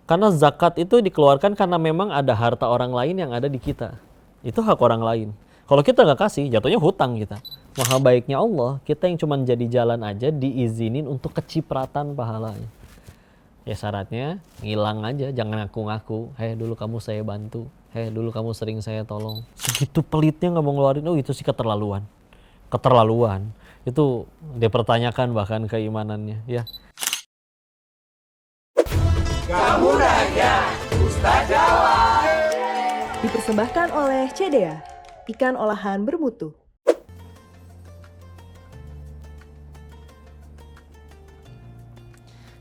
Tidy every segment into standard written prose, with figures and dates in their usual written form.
Karena zakat itu dikeluarkan karena memang ada harta orang lain yang ada di kita. Itu hak orang lain. Kalau kita nggak kasih, jatuhnya hutang kita. Maha baiknya Allah, kita yang cuma jadi jalan aja diizinin untuk kecipratan pahalanya. Ya syaratnya ngilang aja, jangan ngaku-ngaku. Hei dulu kamu saya bantu, hei dulu kamu sering saya tolong. Segitu pelitnya nggak mau ngeluarin, oh itu sih keterlaluan. Keterlaluan. Itu dipertanyakan bahkan keimanannya. Ya. Kamu nanya, Ustaz jawab. Dipersembahkan oleh CDA, ikan olahan bermutu.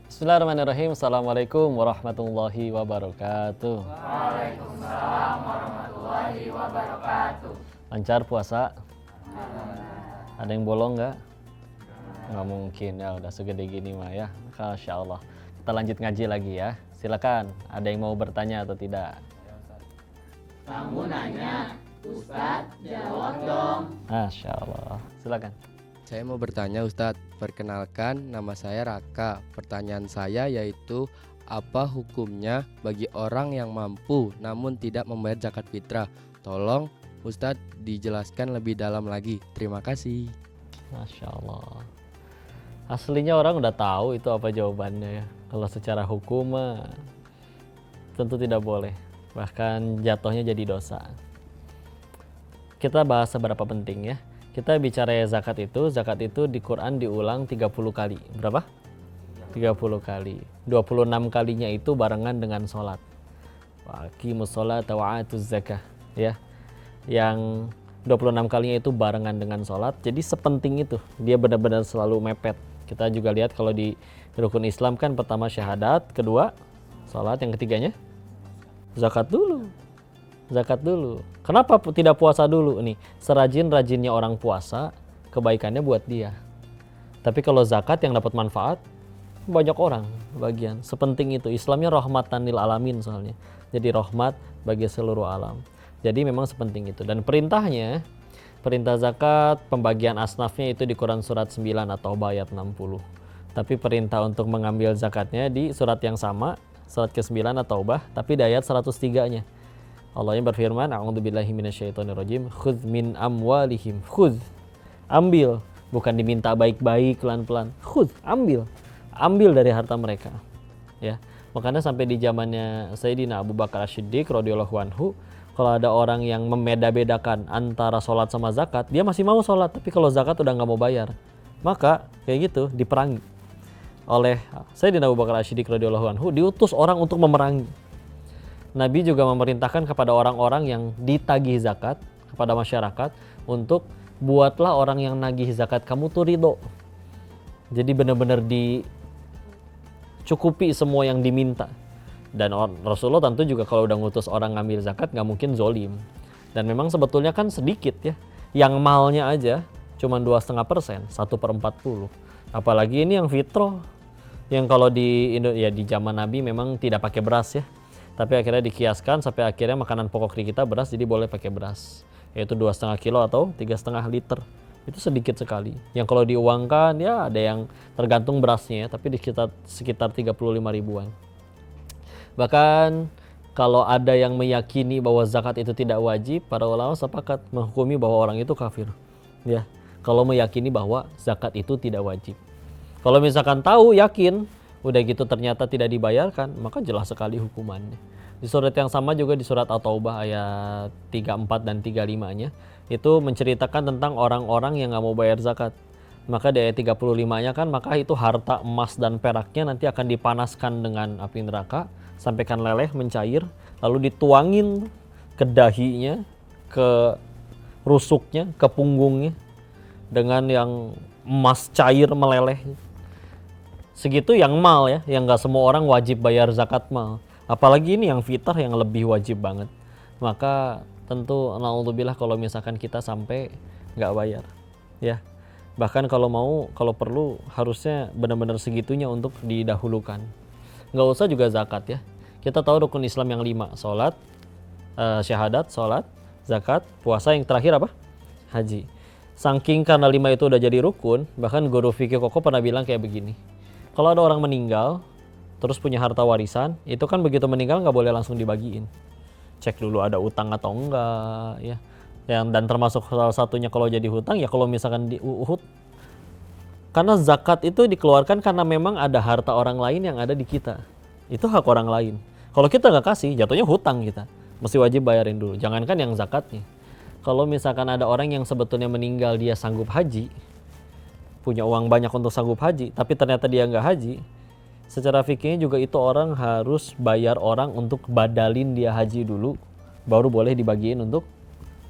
Bismillahirrahmanirrahim. Assalamualaikum warahmatullahi wabarakatuh. Waalaikumsalam warahmatullahi wabarakatuh. Lancar puasa? Ada yang bolong nggak? Nggak mungkin ya, udah segede gini mah ya. Masya Allah. Kita lanjut ngaji lagi ya. Silakan. Ada yang mau bertanya atau tidak? Kamu nanya, Ustaz jawab dong. Masya Allah. Silakan. Saya mau bertanya Ustadz, perkenalkan nama saya Raka. Pertanyaan saya yaitu apa hukumnya bagi orang yang mampu namun tidak membayar zakat fitrah? Tolong Ustadz dijelaskan lebih dalam lagi. Terima kasih. Masya Allah. Aslinya orang udah tahu itu apa jawabannya ya. Kalau secara hukum tentu tidak boleh. Bahkan jatuhnya jadi dosa. Kita bahas seberapa penting ya. Kita bicara zakat itu di Quran diulang 30 kali. Berapa? 30 kali. 26 kalinya itu barengan dengan sholat. Wa aqimus sholata wa atuz zakah. Ya. Yang 26 kalinya itu barengan dengan sholat. Jadi sepenting itu. Dia benar-benar selalu mepet. Kita juga lihat kalau di rukun Islam kan pertama syahadat, kedua sholat, yang ketiganya zakat dulu. Zakat dulu. Kenapa tidak puasa dulu nih? Serajin-rajinnya orang puasa, kebaikannya buat dia. Tapi kalau zakat yang dapat manfaat, banyak orang bagian. Sepenting itu. Islamnya rahmatan lil alamin soalnya. Jadi rahmat bagi seluruh alam. Jadi memang sepenting itu. Dan perintahnya, perintah zakat, pembagian asnafnya itu di Quran surat 9 atau ayat 60. Tapi perintah untuk mengambil zakatnya di surat yang sama, surat ke-9 atau tapi di ayat 103-nya. Allahnya berfirman, a'udzubillahi minasyaitonirrajim, khudz min amwalihim, khudz, ambil, bukan diminta baik-baik pelan-pelan, khudz, ambil dari harta mereka. Ya, makanya sampai di zamannya Sayyidina Abu Bakar As-Siddiq radhiyallahu anhu, kalau ada orang yang membeda-bedakan antara sholat sama zakat, dia masih mau sholat, tapi kalau zakat udah nggak mau bayar, maka kayak gitu diperangi oleh Sayyidina Abu Bakar As-Siddiq radhiyallahu anhu, diutus orang untuk memerangi. Nabi juga memerintahkan kepada orang-orang yang ditagih zakat, kepada masyarakat, untuk buatlah orang yang nagih zakat kamu tuh ridho. Jadi benar-benar dicukupi semua yang diminta. Dan Rasulullah tentu juga kalau udah ngutus orang ngambil zakat nggak mungkin zolim. Dan memang sebetulnya kan sedikit ya. Yang malnya aja cuma 2,5%, 1/40. Apalagi ini yang fitrah. Yang kalau di zaman Nabi memang tidak pakai beras ya. Tapi akhirnya dikiaskan sampai akhirnya makanan pokok di kita beras, jadi boleh pakai beras. Yaitu 2,5 kilo atau 3,5 liter. Itu sedikit sekali. Yang kalau diuangkan ya ada yang tergantung berasnya ya, tapi di sekitar 35 ribuan. Bahkan kalau ada yang meyakini bahwa zakat itu tidak wajib, para ulama sepakat menghukumi bahwa orang itu kafir. Ya, kalau meyakini bahwa zakat itu tidak wajib. Kalau misalkan tahu, yakin, udah gitu ternyata tidak dibayarkan, maka jelas sekali hukumannya. Di surat yang sama juga di surat At-Taubah ayat 34 dan 35-nya itu menceritakan tentang orang-orang yang nggak mau bayar zakat. Maka di ayat 35-nya kan, maka itu harta emas dan peraknya nanti akan dipanaskan dengan api neraka sampai kan leleh mencair, lalu dituangin ke dahinya, ke rusuknya, ke punggungnya dengan yang emas cair meleleh. Segitu yang mal ya, yang nggak semua orang wajib bayar zakat mal. Apalagi ini yang fitrah yang lebih wajib banget. Maka tentu naudzubillah kalau misalkan kita sampai nggak bayar. Ya, bahkan kalau perlu harusnya benar-benar segitunya untuk didahulukan. Nggak usah juga zakat ya. Kita tahu rukun Islam yang 5, sholat, syahadat, sholat, zakat, puasa, yang terakhir apa? Haji. Saking karena 5 itu udah jadi rukun, bahkan guru fikih kokoh pernah bilang kayak begini. Kalau ada orang meninggal, terus punya harta warisan, itu kan begitu meninggal nggak boleh langsung dibagiin. Cek dulu ada utang atau enggak ya. Dan termasuk salah satunya kalau jadi hutang ya kalau misalkan di Uhud, karena zakat itu dikeluarkan karena memang ada harta orang lain yang ada di kita. Itu hak orang lain. Kalau kita nggak kasih, jatuhnya hutang kita. Mesti wajib bayarin dulu. Jangankan yang zakatnya. Kalau misalkan ada orang yang sebetulnya meninggal dia sanggup haji, punya uang banyak untuk sanggup haji, tapi ternyata dia nggak haji, secara fikihnya juga itu orang harus bayar orang untuk badalin dia haji dulu, baru boleh dibagiin untuk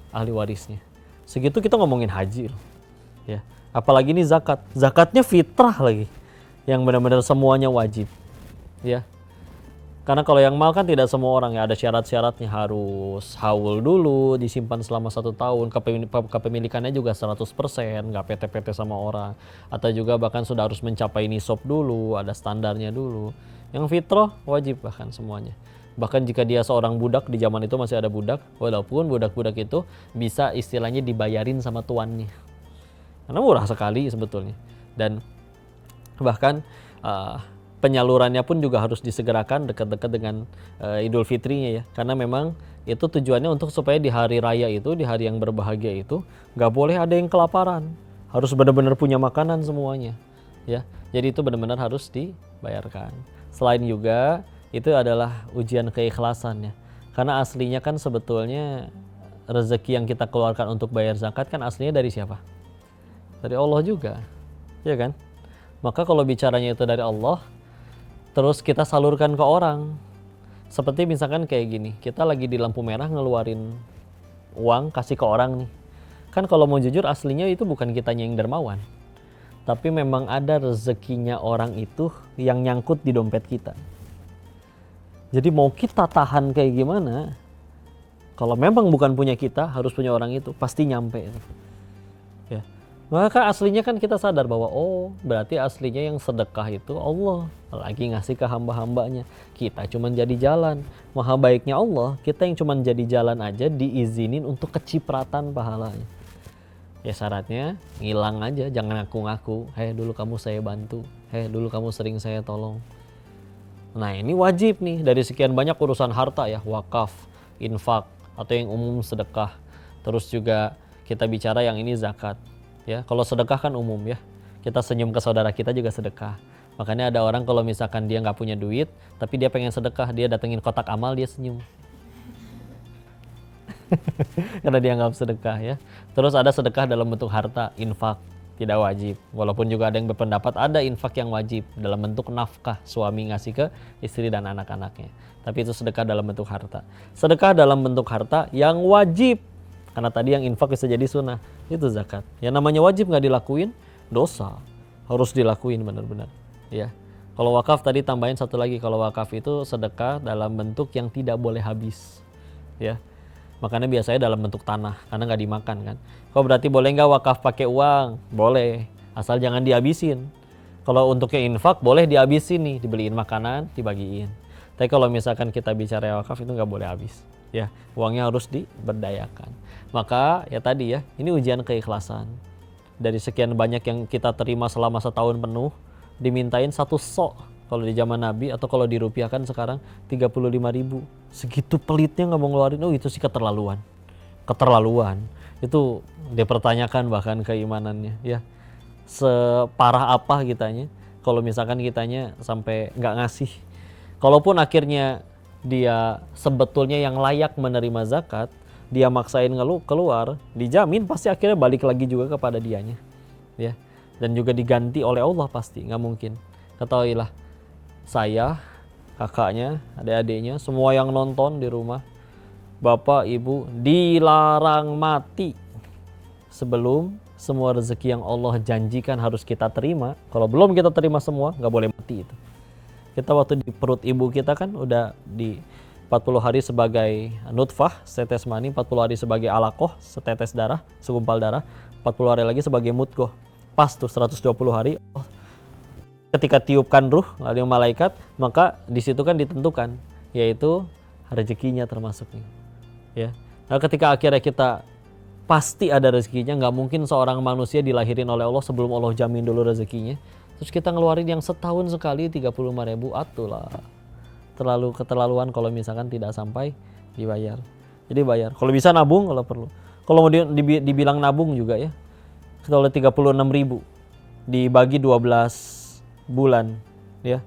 ahli warisnya. Segitu kita ngomongin haji loh. Ya. Apalagi ini zakat. Zakatnya fitrah lagi. Yang benar-benar semuanya wajib. Ya. Karena kalau yang mal kan tidak semua orang ya, ada syarat-syaratnya, harus haul dulu, disimpan selama 1 tahun, kepemilikannya juga 100%, nggak PT-PT sama orang, atau juga bahkan sudah harus mencapai nisab dulu, ada standarnya dulu. Yang fitrah wajib bahkan semuanya. Bahkan jika dia seorang budak, di zaman itu masih ada budak, walaupun budak-budak itu bisa istilahnya dibayarin sama tuannya. Karena murah sekali sebetulnya. Dan bahkan penyalurannya pun juga harus disegerakan dekat-dekat dengan Idul Fitrinya ya, karena memang itu tujuannya untuk supaya di hari raya itu, di hari yang berbahagia itu nggak boleh ada yang kelaparan, harus benar-benar punya makanan semuanya ya. Jadi itu benar-benar harus dibayarkan. Selain juga itu adalah ujian keikhlasan ya, karena aslinya kan sebetulnya rezeki yang kita keluarkan untuk bayar zakat kan aslinya dari siapa? Dari Allah juga ya kan. Maka kalau bicaranya itu dari Allah, terus kita salurkan ke orang. Seperti misalkan kayak gini, kita lagi di lampu merah ngeluarin uang kasih ke orang nih. Kan kalau mau jujur aslinya itu bukan kitanya yang dermawan. Tapi memang ada rezekinya orang itu yang nyangkut di dompet kita. Jadi mau kita tahan kayak gimana, kalau memang bukan punya kita, harus punya orang itu, pasti nyampe. Ya. Maka aslinya kan kita sadar bahwa oh berarti aslinya yang sedekah itu Allah lagi ngasih ke hamba-hambanya. Kita cuman jadi jalan. Maha baiknya Allah, kita yang cuman jadi jalan aja diizinin untuk kecipratan pahalanya. Ya syaratnya ngilang aja, jangan ngaku-ngaku. Dulu kamu saya bantu. Dulu kamu sering saya tolong. Nah ini wajib nih dari sekian banyak urusan harta ya, wakaf, infak, atau yang umum sedekah. Terus juga kita bicara yang ini zakat. Ya, kalau sedekah kan umum ya. Kita senyum ke saudara kita juga sedekah. Makanya ada orang kalau misalkan dia nggak punya duit, tapi dia pengen sedekah, dia datengin kotak amal, dia senyum. Karena dia nggak sedekah ya. Terus ada sedekah dalam bentuk harta, infak, tidak wajib. Walaupun juga ada yang berpendapat ada infak yang wajib dalam bentuk nafkah, suami ngasih ke istri dan anak-anaknya. Tapi itu sedekah dalam bentuk harta. Sedekah dalam bentuk harta yang wajib. Karena tadi yang infak bisa jadi sunnah, itu zakat. Yang namanya wajib nggak dilakuin, dosa. Harus dilakuin benar-benar. Ya. Kalau wakaf tadi tambahin satu lagi, kalau wakaf itu sedekah dalam bentuk yang tidak boleh habis. Ya. Makanya biasanya dalam bentuk tanah, karena nggak dimakan kan. Kok berarti boleh nggak wakaf pakai uang? Boleh, asal jangan dihabisin. Kalau untuk yang infak boleh dihabisin nih, dibeliin makanan, dibagiin. Tapi kalau misalkan kita bicara wakaf itu nggak boleh habis. Ya, uangnya harus diberdayakan. Maka ya tadi ya, ini ujian keikhlasan. Dari sekian banyak yang kita terima selama setahun penuh, dimintain 1 sok kalau di zaman Nabi, atau kalau dirupiahkan sekarang 35.000. Segitu pelitnya nggak mau ngeluarin, oh itu sih keterlaluan. Keterlaluan. Itu dipertanyakan bahkan keimanannya ya. Separah apa kitanya kalau misalkan kitanya sampai nggak ngasih. Kalaupun akhirnya dia sebetulnya yang layak menerima zakat, dia maksain keluar, dijamin pasti akhirnya balik lagi juga kepada dianya, ya. Dan juga diganti oleh Allah pasti, nggak mungkin. Ketahuilah, saya, kakaknya, adik-adiknya, semua yang nonton di rumah, bapak, ibu, dilarang mati sebelum semua rezeki yang Allah janjikan harus kita terima. Kalau belum kita terima semua, nggak boleh mati itu. Kita waktu di perut ibu kita kan udah di 40 hari sebagai nutfah, setetes mani, 40 hari sebagai alaqoh, setetes darah, segumpal darah, 40 hari lagi sebagai mudghah. Pas tuh 120 hari. Ketika tiupkan ruh oleh malaikat, maka di situ kan ditentukan yaitu rezekinya termasuk nih. Ya. Nah, ketika akhirnya kita pasti ada rezekinya, nggak mungkin seorang manusia dilahirin oleh Allah sebelum Allah jamin dulu rezekinya. Terus kita ngeluarin yang setahun sekali 35.000, atulah. Terlalu keterlaluan kalau misalkan tidak sampai dibayar. Jadi bayar. Kalau bisa nabung kalau perlu. Kalau mau dibilang nabung juga ya. Kalau 36.000 dibagi 12 bulan ya.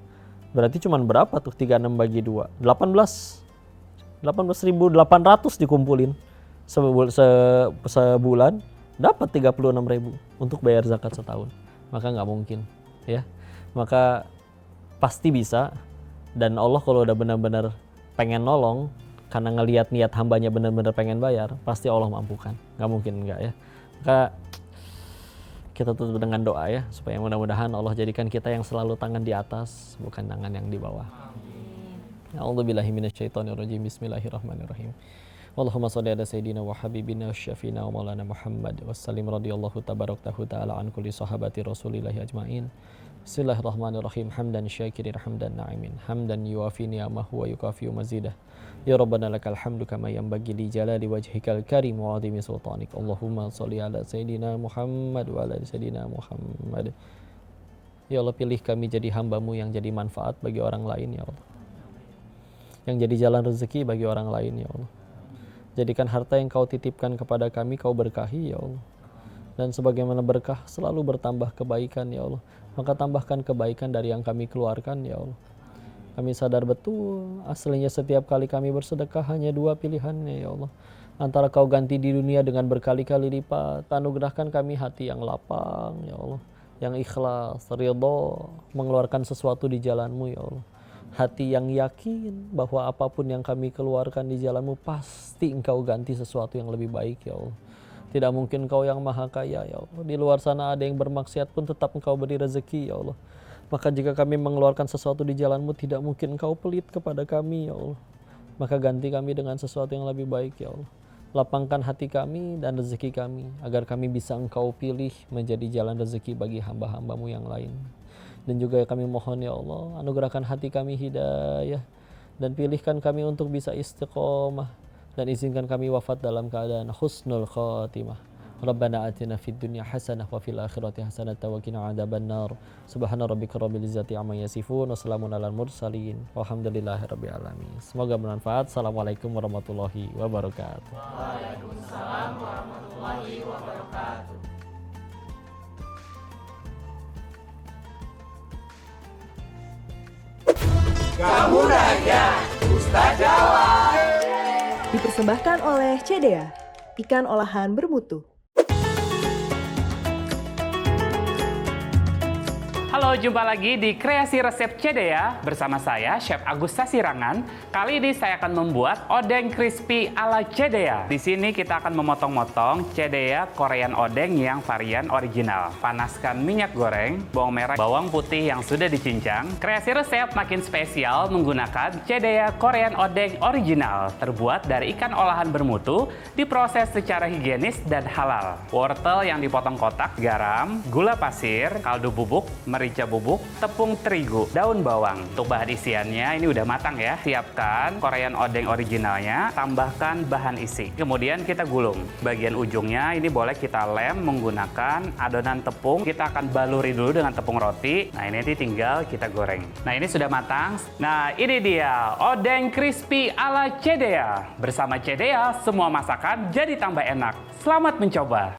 Berarti cuman berapa tuh 36 bagi 2? 18.800 dikumpulin sebulan dapat 36.000 untuk bayar zakat setahun. Maka nggak mungkin ya. Maka pasti bisa, dan Allah kalau udah benar-benar pengen nolong karena ngelihat niat hambanya benar-benar pengen bayar, pasti Allah mampukan. Nggak mungkin enggak ya. Maka kita tutup dengan doa ya, supaya mudah-mudahan Allah jadikan kita yang selalu tangan di atas, bukan tangan yang di bawah. A'udzubillahi minasyaitonirrajim. Bismillahirrahmanirrahim. Allahumma shalli ala sayyidina wa habibina wa syafiina wa maulana Muhammad wa sallim radhiyallahu tabaraktahu ta'ala an kulli sahabati rasulillahi ajma'in. Bismillahirrahmanirrahim. Hamdan syakirin hamdan na'imin, hamdan yuwafi ni'amahu wa yukafi'u mazidah. Ya Rabbana lakal hamdu kama yanbaghi li jalali wajhikal karim wa 'azimi sultanik. Allahumma shalli ala sayyidina Muhammad wa ala sayyidina Muhammad. Ya Allah, pilih kami jadi hamba-Mu yang jadi manfaat bagi orang lain ya Allah. Yang jadi jalan rezeki bagi orang lain ya Allah. Jadikan harta yang Kau titipkan kepada kami Kau berkahi ya Allah. Dan sebagaimana berkah selalu bertambah kebaikan ya Allah. Maka tambahkan kebaikan dari yang kami keluarkan ya Allah. Kami sadar betul aslinya setiap kali kami bersedekah hanya dua pilihannya ya Allah. Antara Kau ganti di dunia dengan berkali-kali lipat, anugerahkan kami hati yang lapang ya Allah, yang ikhlas, ridho, mengeluarkan sesuatu di jalan-Mu ya Allah. Hati yang yakin bahwa apapun yang kami keluarkan di jalan-Mu pasti Engkau ganti sesuatu yang lebih baik ya Allah. Tidak mungkin Kau yang maha kaya ya Allah. Di luar sana ada yang bermaksiat pun tetap Engkau beri rezeki ya Allah. Maka jika kami mengeluarkan sesuatu di jalan-Mu, tidak mungkin Engkau pelit kepada kami ya Allah. Maka ganti kami dengan sesuatu yang lebih baik ya Allah. Lapangkan hati kami dan rezeki kami, agar kami bisa Engkau pilih menjadi jalan rezeki bagi hamba-hamba-Mu yang lain. Dan juga kami mohon ya Allah, anugerahkan hati kami hidayah, dan pilihkan kami untuk bisa istiqomah, dan izinkan kami wafat dalam keadaan husnul khatimah. Rabbana atina fid dunya hasanah wa fil akhirati hasanah wa qina adzabannar. Subhana rabbika rabbil izzati amma yasifun wa salamun alal mursalin walhamdulillahirabbil alamin. Semoga bermanfaat. Assalamualaikum warahmatullahi wabarakatuh. Waalaikumsalam warahmatullahi wabarakatuh. Kamu nanya, Ustaz jawab. Dipersembahkan oleh CDA, ikan olahan bermutu. Halo, jumpa lagi di Kreasi Resep CDA bersama saya, Chef Agusta Sirangan. Kali ini saya akan membuat odeng crispy ala CDA. Di sini kita akan memotong-motong CDA Korean odeng yang varian original. Panaskan minyak goreng, bawang merah, bawang putih yang sudah dicincang. Kreasi Resep makin spesial menggunakan CDA Korean odeng original, terbuat dari ikan olahan bermutu, diproses secara higienis dan halal. Wortel yang dipotong kotak, garam, gula pasir, kaldu bubuk, merica bubuk, tepung terigu, daun bawang. Untuk bahan isiannya ini udah matang ya. Siapkan Korean odeng originalnya, tambahkan bahan isi. Kemudian kita gulung. Bagian ujungnya ini boleh kita lem menggunakan adonan tepung. Kita akan baluri dulu dengan tepung roti. Nah, ini nanti tinggal kita goreng. Nah, ini sudah matang. Nah, ini dia odeng crispy ala CDA. Bersama CDA, semua masakan jadi tambah enak. Selamat mencoba.